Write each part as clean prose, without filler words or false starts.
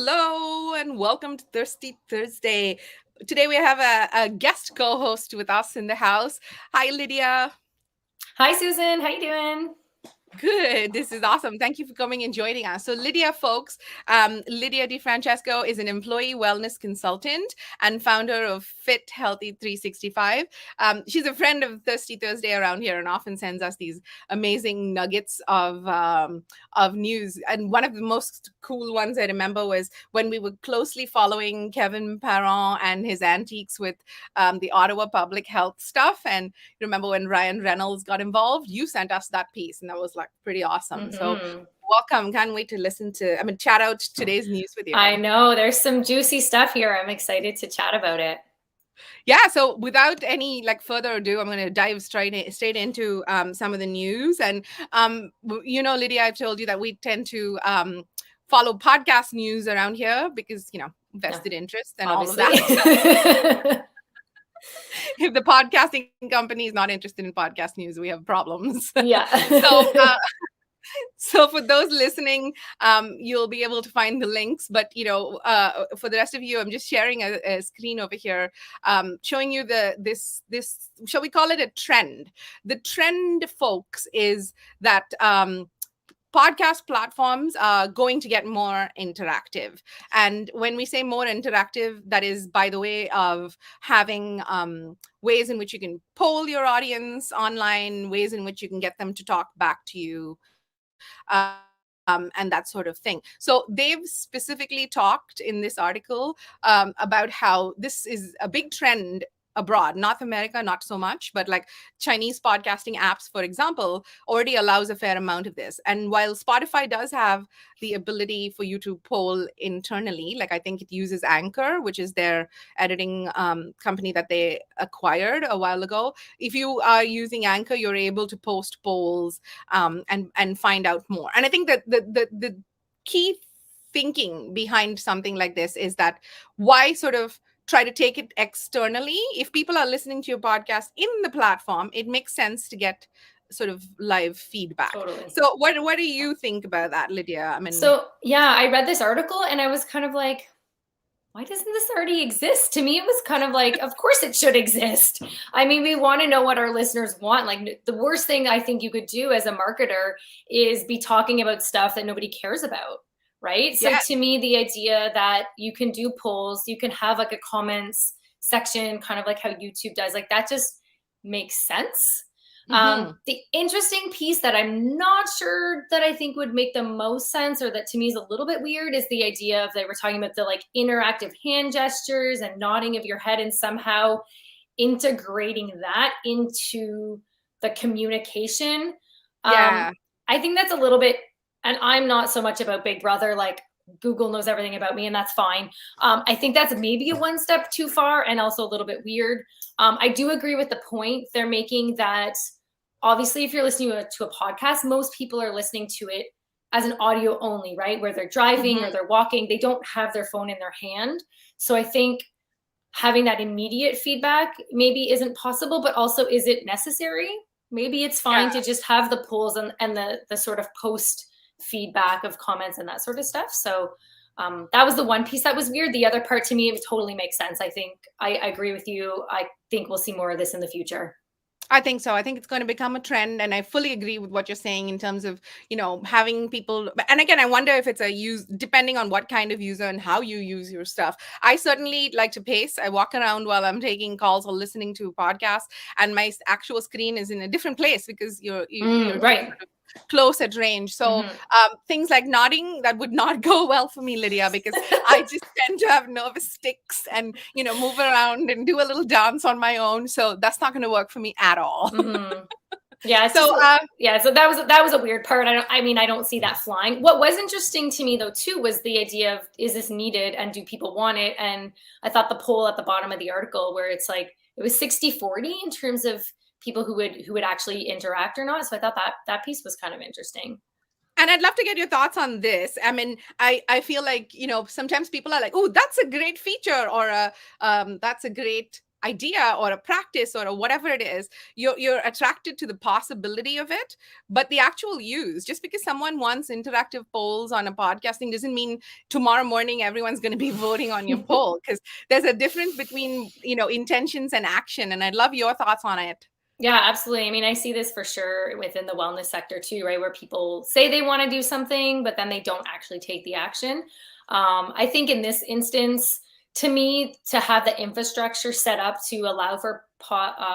Hello and welcome to Thirsty Thursday. Today we have a guest co-host with us in the house. Hi, Lydia. Hi, Susan. How you doing? Good. This is awesome. Thank you for coming and joining us. So, Lydia, folks, Lydia DiFrancesco is an employee wellness consultant and founder of Fit Healthy 365. She's a friend of Thirsty Thursday around here and often sends us these amazing nuggets of news. And one of the most cool ones I remember was when we were closely following Kevin Parent and his antiques with the Ottawa public health stuff. And remember when Ryan Reynolds got involved, you sent us that piece, and that was like pretty awesome. So welcome. Can't wait to chat out today's news with you. I know there's some juicy stuff here. I'm excited to chat about it. Yeah, so without any further ado, I'm going to dive straight into some of the news. And Lydia, I've told you that we tend to follow podcast news around here because vested interest and Obviously. all of that. If the podcasting company is not interested in podcast news, we have problems. Yeah. So for those listening, you'll be able to find the links. But for the rest of you, I'm just sharing a screen over here, showing you this. Shall we call it a trend? The trend, folks, is that podcast platforms are going to get more interactive. And when we say more interactive, that is by the way of having ways in which you can poll your audience online, ways in which you can get them to talk back to you, and that sort of thing. So they've specifically talked in this article about how this is a big trend abroad. North America, not so much, but like Chinese podcasting apps, for example, already allows a fair amount of this. And while Spotify does have the ability for you to poll internally, like I think it uses Anchor, which is their editing company that they acquired a while ago. If you are using Anchor, you're able to post polls and find out more. And I think that the key thinking behind something like this is that why sort of try to take it externally. If people are listening to your podcast in the platform, it makes sense to get sort of live feedback. Totally. So what do you think about that, Lydia? I read this article and I was kind of like, why doesn't this already exist? To me, it was kind of like, of course it should exist. I mean, we want to know what our listeners want. Like the worst thing I think you could do as a marketer is be talking about stuff that nobody cares about. Right. So to me, the idea that you can do polls, you can have like a comments section, kind of like how YouTube does, like that just makes sense. The interesting piece that I'm not sure that I think would make the most sense, or that to me is a little bit weird, is the idea of, they were talking about the like interactive hand gestures and nodding of your head and somehow integrating that into the communication. I think that's a little bit, and I'm not so much about Big Brother, like Google knows everything about me and that's fine. I think that's maybe a one step too far and also a little bit weird. I do agree with the point they're making that obviously if you're listening to a podcast, most people are listening to it as an audio only, right? Where they're driving or they're walking, they don't have their phone in their hand. So I think having that immediate feedback maybe isn't possible, but also is it necessary? Maybe it's fine to just have the polls and the sort of post feedback of comments and that sort of stuff. So that was the one piece that was weird. The other part, to me, it totally makes sense. I think I agree with you. I think we'll see more of this in the future. I think so. I think it's going to become a trend, and I fully agree with what you're saying in terms of, having people. And again, I wonder if it's depending on what kind of user and how you use your stuff. I certainly like to pace. I walk around while I'm taking calls or listening to podcasts, and my actual screen is in a different place because you're right. Sort of close at range. So things like nodding, that would not go well for me, Lydia, because I just tend to have nervous tics and, move around and do a little dance on my own. So that's not going to work for me at all. Yeah. So that was a weird part. I don't see that flying. What was interesting to me though, too, was the idea of, is this needed and do people want it? And I thought the poll at the bottom of the article where it's like, it was 60-40 in terms of people who would actually interact or not. So I thought that piece was kind of interesting. And I'd love to get your thoughts on this. I mean, I feel like, sometimes people are like, oh, that's a great feature, or that's a great idea or a practice or a whatever it is, you're attracted to the possibility of it, but the actual use, just because someone wants interactive polls on a podcasting doesn't mean tomorrow morning everyone's going to be voting on your poll, because there's a difference between, intentions and action. And I'd love your thoughts on it. Yeah, absolutely. I mean, I see this for sure within the wellness sector too, right? Where people say they want to do something, but then they don't actually take the action. I think in this instance, to me, to have the infrastructure set up to allow for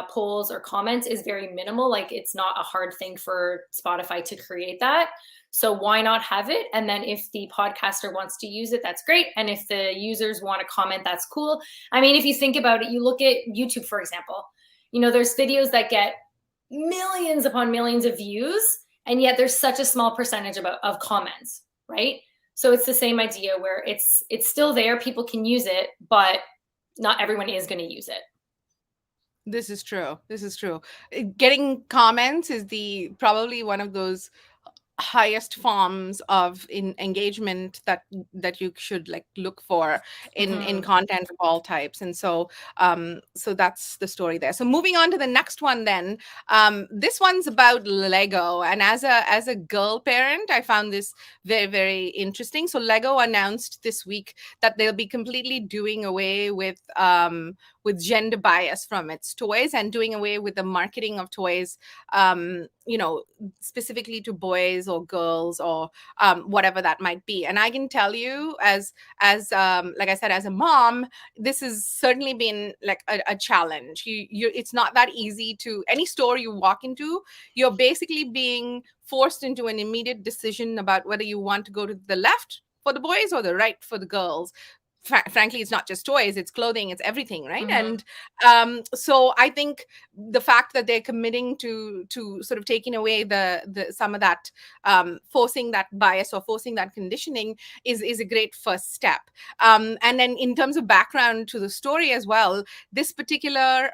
polls or comments is very minimal. Like, it's not a hard thing for Spotify to create that. So why not have it? And then if the podcaster wants to use it, that's great. And if the users want to comment, that's cool. I mean, if you think about it, you look at YouTube, for example. There's videos that get millions upon millions of views, and yet there's such a small percentage of comments, right? So it's the same idea where it's still there, people can use it, but not everyone is going to use it. This is true. Getting comments is probably one of those highest forms of engagement that you should look for in content of all types. And so that's the story there. So moving on to the next one then, this one's about Lego, and as a girl parent, I found this very, very interesting. So Lego announced this week that they'll be completely doing away with gender bias from its toys, and doing away with the marketing of toys specifically to boys or girls or whatever that might be. And I can tell you, as like I said, as a mom, this has certainly been like a challenge. It's not that easy. To any store you walk into, you're basically being forced into an immediate decision about whether you want to go to the left for the boys or the right for the girls. Frankly, it's not just toys, it's clothing, it's everything, right? And so I think the fact that they're committing to sort of taking away the some of that, forcing that bias or forcing that conditioning is a great first step. And then in terms of background to the story as well, this particular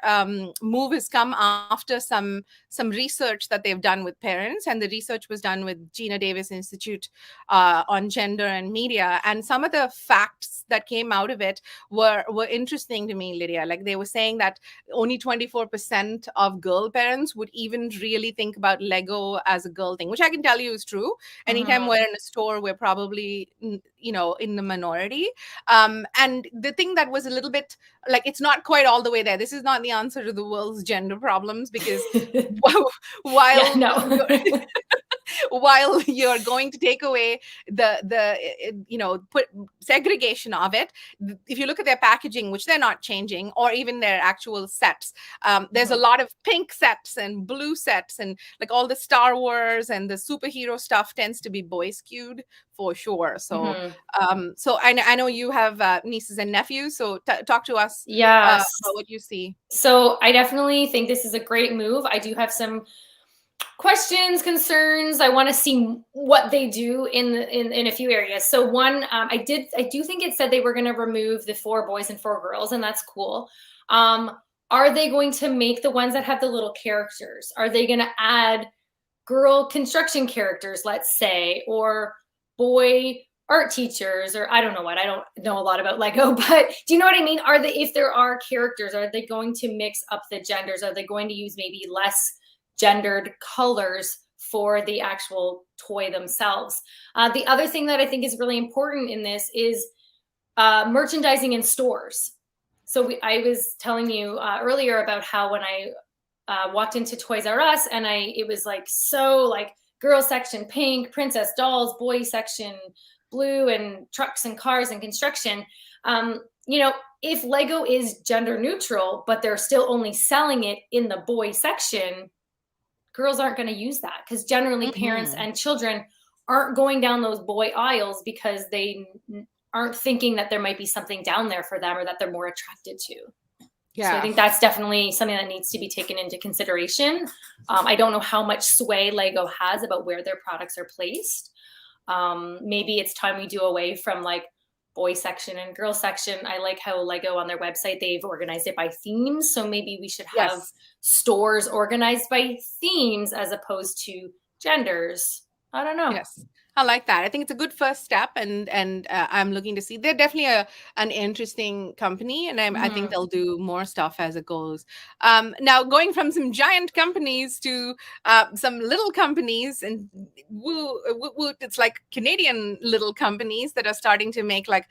move has come after some research that they've done with parents, and the research was done with Geena Davis Institute on gender and media. And some of the facts that came out of it were interesting to me, Lydia. Like, they were saying that only 24% of girl parents would even really think about Lego as a girl thing, which I can tell you is true. Anytime we're in a store, we're probably in the minority. And the thing that was a little bit like, it's not quite all the way there. This is not the answer to the world's gender problems, because while while you're going to take away the put segregation of it, if you look at their packaging, which they're not changing, or even their actual sets, there's a lot of pink sets and blue sets, and like all the Star Wars and the superhero stuff tends to be boy skewed for sure. So so I know you have nieces and nephews, so talk to us about what you see. So I definitely think this is a great move. I do have some questions, concerns. I want to see what they do in a few areas. So one, I do think it said they were going to remove the 4 boys and 4 girls, and that's cool. Are they going to make the ones that have the little characters? Are they going to add girl construction characters, let's say, or boy art teachers, or I don't know what. I don't know a lot about Lego, but do you know what I mean? If there are characters, are they going to mix up the genders? Are they going to use maybe less gendered colors for the actual toy themselves? The other thing that I think is really important in this is merchandising in stores. So I was telling you earlier about how when I walked into Toys R Us, and it was like, so like girl section pink, princess dolls, boy section blue, and trucks and cars and construction. If Lego is gender neutral, but they're still only selling it in the boy section, girls aren't going to use that, because generally parents and children aren't going down those boy aisles because they aren't thinking that there might be something down there for them or that they're more attracted to. Yeah. So I think that's definitely something that needs to be taken into consideration. I don't know how much sway Lego has about where their products are placed. Maybe it's time we do away from like boy section and girl section. I like how Lego on their website, they've organized it by themes. So maybe we should have stores organized by themes as opposed to genders. I don't know. Yes. I like that. I think it's a good first step, and I'm looking to see. They're definitely an interesting company, and I think Mhm. they'll do more stuff as it goes. Now, going from some giant companies to some little companies, and it's like Canadian little companies that are starting to make like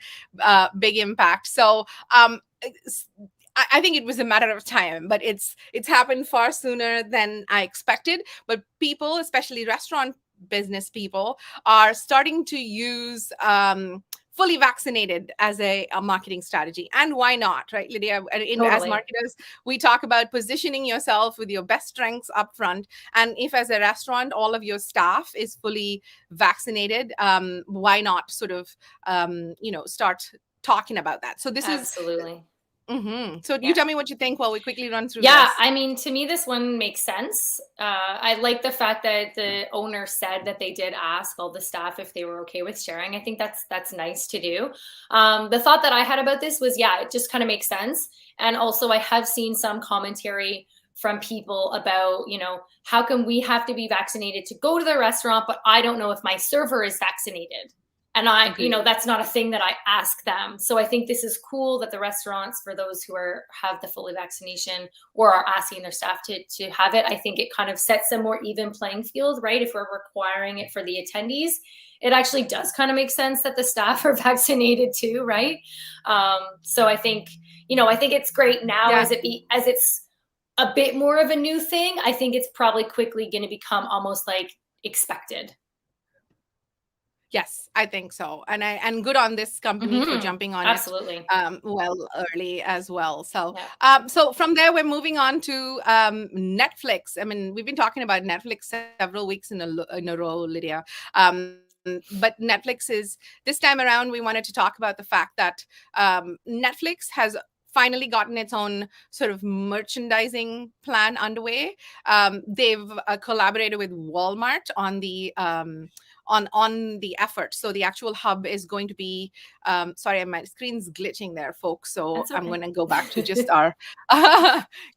big impact. So. I think it was a matter of time, but it's happened far sooner than I expected. But people, especially restaurant business people, are starting to use fully vaccinated as a marketing strategy. And why not, right, Lydia? As Totally. marketers, we talk about positioning yourself with your best strengths up front. And if, as a restaurant, all of your staff is fully vaccinated, why not sort of, start talking about that? So this is. Absolutely. So you Yeah. tell me what you think while we quickly run through Yeah, this. I mean, to me, this one makes sense. I like the fact that the owner said that they did ask all the staff if they were okay with sharing. I think that's nice to do. The thought that I had about this was, yeah, it just kind of makes sense. And also, I have seen some commentary from people about, how can we have to be vaccinated to go to the restaurant, but I don't know if my server is vaccinated. And Agreed. that's not a thing that I ask them. So I think this is cool that the restaurants, for those who have the fully vaccination or are asking their staff to have it, I think it kind of sets a more even playing field, right? If we're requiring it for the attendees, it actually does kind of make sense that the staff are vaccinated too, right? So I think it's great now Yeah. as it's a bit more of a new thing. I think it's probably quickly going to become almost like expected. Yes, I think so. And good on this company for Hmm. jumping on it Absolutely. well early as well. So Yeah. so from there we're moving on to Netflix. I mean, we've been talking about Netflix several weeks in a row, Lydia. But Netflix is this time around. We wanted to talk about the fact that Netflix has finally gotten its own sort of merchandising plan underway. They've collaborated with Walmart on the effort. So the actual hub is going to be sorry, my screen's glitching there, folks. So That's I'm okay. going to go back to just our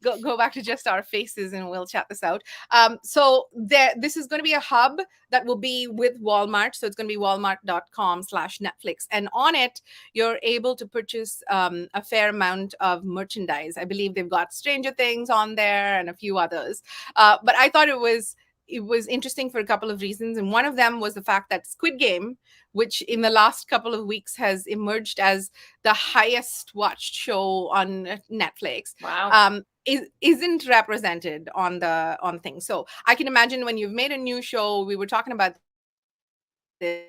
go back to just our faces, and we'll chat this out. So this is going to be a hub that will be with Walmart. So it's going to be walmart.com/Netflix, and on it you're able to purchase a fair amount of merchandise. I believe they've got Stranger Things on there and a few others. But I thought it was interesting for a couple of reasons. And one of them was the fact that Squid Game, which in the last couple of weeks has emerged as the highest watched show on Netflix, Wow. isn't represented on things. So I can imagine when you've made a new show, we were talking about this,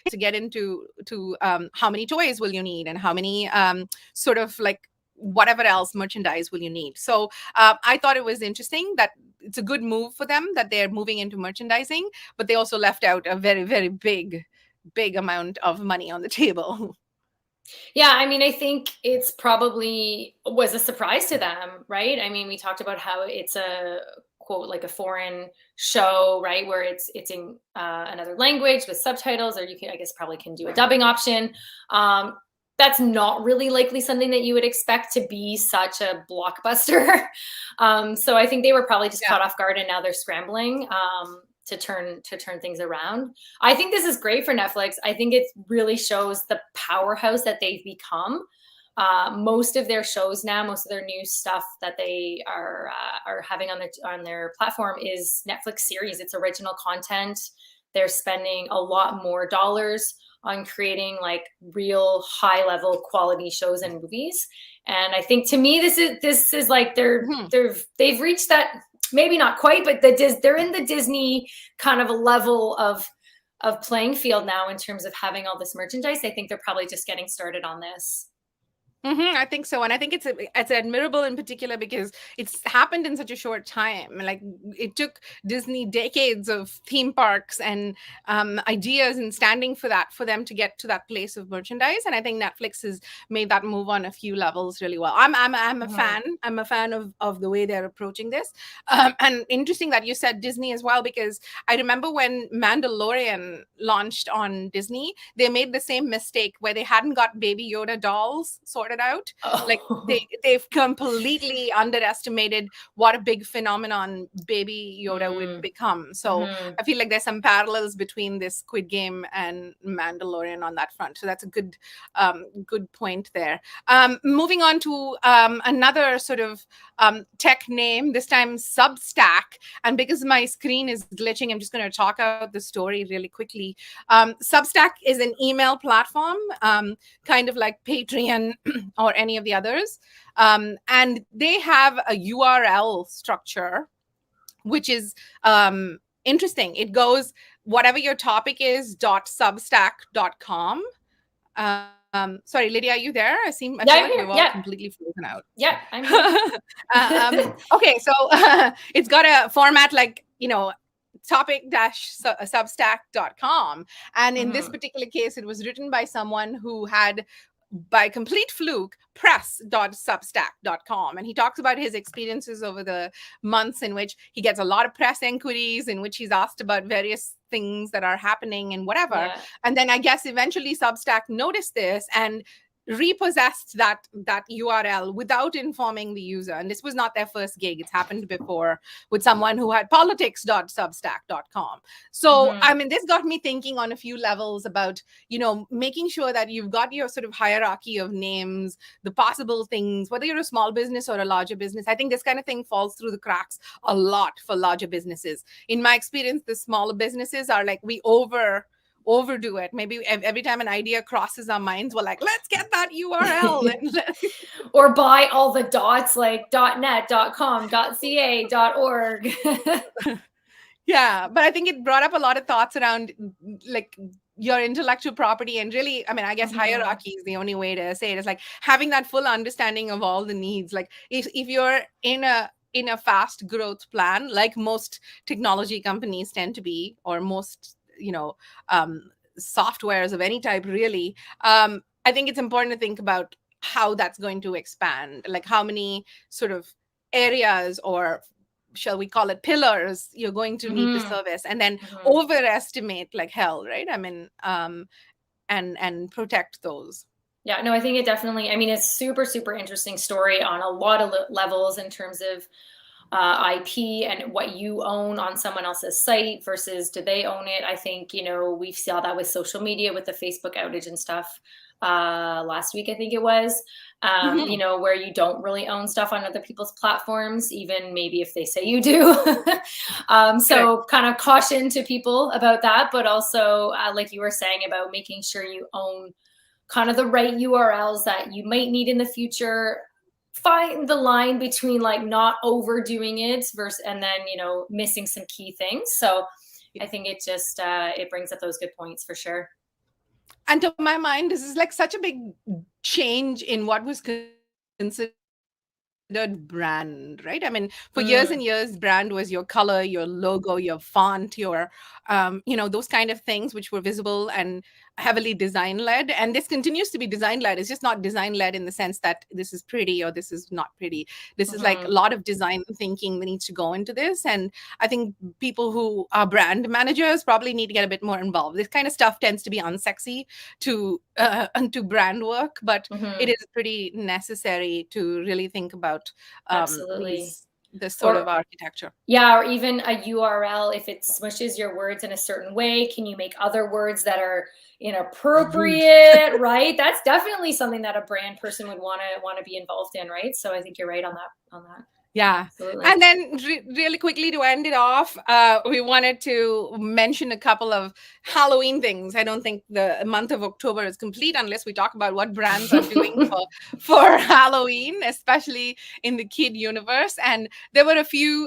to get into to how many toys will you need, and how many sort of like whatever else merchandise will you need. So I thought it was interesting that it's a good move for them that they're moving into merchandising, but they also left out a very, very big amount of money on the table. Yeah, I mean, I think it's probably was a surprise to them, right? I mean, we talked about how it's a quote like a foreign show, right, where it's in another language with subtitles, or I guess probably can do a dubbing option. That's not really likely something that you would expect to be such a blockbuster. So I think they were probably just Yeah. caught off guard, and now they're scrambling to turn things around. I think this is great for Netflix. I think it really shows the powerhouse that they've become. Most of their shows now, most of their new stuff that they are having on their platform is Netflix series. It's original content. They're spending a lot more dollars on creating like real high level quality shows and movies. And I think to me, this is like Mhm. they've reached that, maybe not quite, but they're in the Disney kind of a level of playing field now in terms of having all this merchandise. I think they're probably just getting started on this. I think so, and I think it's admirable in particular because it's happened in such a short time. Like it took Disney decades of theme parks and ideas and standing for that for them to get to that place of merchandise. And I think Netflix has made that move on a few levels really well. I'm a Mhm. fan. I'm a fan of the way they're approaching this. And interesting that you said Disney as well, because I remember when Mandalorian launched on Disney, they made the same mistake where they hadn't got Baby Yoda dolls sort started out. Like Oh. they've completely underestimated what a big phenomenon Baby Yoda would become. So Mhm. I feel like there's some parallels between this Squid Game and Mandalorian on that front. So that's a good point there. Moving on to another sort of tech name, this time Substack. And because my screen is glitching, I'm just going to talk out the story really quickly. Substack is an email platform, kind of like Patreon or any of the others. And they have a URL structure, which is interesting. It goes, whatever your topic is, .substack.com. Sorry, Lydia, are you there? I feel Yeah, I'm like here. we've all Yeah. completely frozen out. Yeah, I'm here. Okay, so it's got a format like, topic-substack.com. And in this Mhm. particular case, it was written by someone who had, by complete fluke, press.substack.com. And he talks about his experiences over the months in which he gets a lot of press inquiries, in which he's asked about various things that are happening and whatever. Yeah. And then I guess eventually Substack noticed this and repossessed that URL without informing the user. And this was not their first gig. It's happened before with someone who had politics.substack.com. So, I mean, this got me thinking on a few levels about, making sure that you've got your sort of hierarchy of names, the possible things, whether you're a small business or a larger business. I think this kind of thing falls through the cracks a lot for larger businesses. In my experience, the smaller businesses are like, we overdo it. Maybe every time an idea crosses our minds, we're like, let's get that URL. Or buy all the dots like .net, .com, .ca, .org. Yeah, but I think it brought up a lot of thoughts around like your intellectual property, and really, I mean, I guess hierarchy is the only way to say it. It's like having that full understanding of all the needs. Like if you're in a fast growth plan, like most technology companies tend to be, or most softwares of any type, really, I think it's important to think about how that's going to expand, like how many sort of areas, or shall we call it pillars, you're going to need to service, and then overestimate like hell, right? I mean, and protect those. Yeah, no, I think it definitely, I mean, it's super, super interesting story on a lot of levels in terms of IP and what you own on someone else's site versus do they own it. I think, we saw that with social media with the Facebook outage and stuff last week, I think it was, where you don't really own stuff on other people's platforms, even maybe if they say you do. So kind of caution to people about that, but also like you were saying about making sure you own kind of the right URLs that you might need in the future. Find the line between like not overdoing it versus, and then, missing some key things. So I think it just, it brings up those good points for sure. And to my mind, this is like such a big change in what was considered brand, right? I mean, for years and years, brand was your color, your logo, your font, your those kind of things which were visible and heavily design led. And this continues to be design led. It's just not design led in the sense that this is pretty or this is not pretty. This is like a lot of design thinking that needs to go into this. And I think people who are brand managers probably need to get a bit more involved. This kind of stuff tends to be unsexy to brand work, but it is pretty necessary to really think about Absolutely. this sort of architecture. Yeah, or even a URL, if it smushes your words in a certain way, can you make other words that are inappropriate, right? That's definitely something that a brand person would want to be involved in, right? So I think you're right on that. Yeah. Absolutely. And then really quickly to end it off, we wanted to mention a couple of Halloween things. I don't think the month of October is complete unless we talk about what brands are doing for Halloween, especially in the kid universe. And there were a few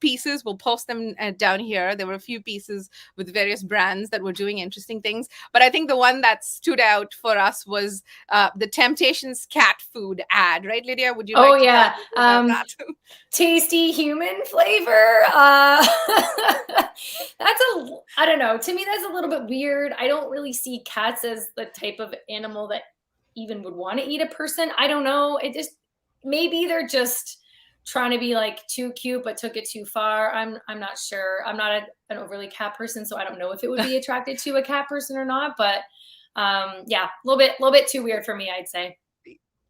pieces, we'll post them down here. There were a few pieces with various brands that were doing interesting things. But I think the one that stood out for us was the Temptations cat food ad, right, Lydia? Would you like to tell us about that? Tasty human flavor. I don't know. To me, that's a little bit weird. I don't really see cats as the type of animal that even would want to eat a person. I don't know. Maybe they're just trying to be like too cute, but took it too far. I'm not sure. I'm not an overly cat person, so I don't know if it would be attracted to a cat person or not. But yeah, a little bit too weird for me, I'd say.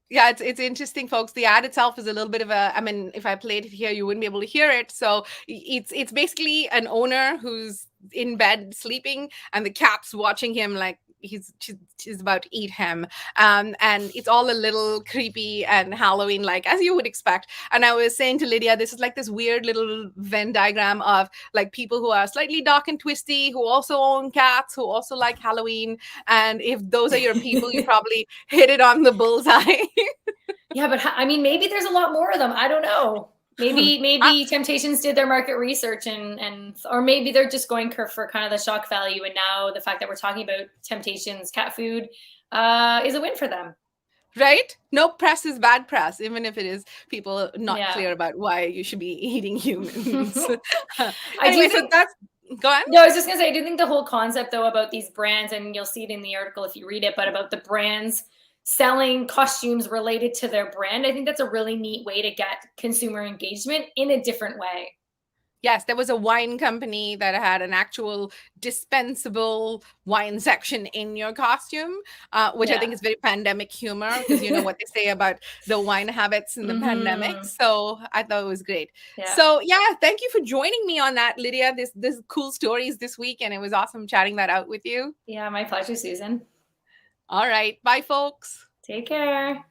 Yeah, it's interesting, folks. The ad itself is a little bit of a, I mean, if I played it here, you wouldn't be able to hear it. So it's basically an owner who's in bed sleeping, and the cat's watching him like she's about to eat him. And it's all a little creepy and Halloween like, as you would expect. And I was saying to Lydia, this is like this weird little Venn diagram of like people who are slightly dark and twisty, who also own cats, who also like Halloween. And if those are your people, you probably hit it on the bullseye. Yeah, but I mean, maybe there's a lot more of them. I don't know. Maybe Temptations did their market research and or maybe they're just going for kind of the shock value, and now the fact that we're talking about Temptations cat food is a win for them. Right? No press is bad press, even if it is people not Yeah. clear about why you should be eating humans. I Anyway, do so think that's go on. No, I was just gonna say, I do think the whole concept though about these brands, and you'll see it in the article if you read it, but about the brands selling costumes related to their brand, I think that's a really neat way to get consumer engagement in a different way. Yes, there was a wine company that had an actual dispensable wine section in your costume, which I Yeah. think is very pandemic humor, because you know what they say about the wine habits in the pandemic. So I thought it was great. Yeah. So yeah, thank you for joining me on that, Lydia. This cool stories this week, and it was awesome chatting that out with you. Yeah, my pleasure, Susan. All right, bye, folks. Take care.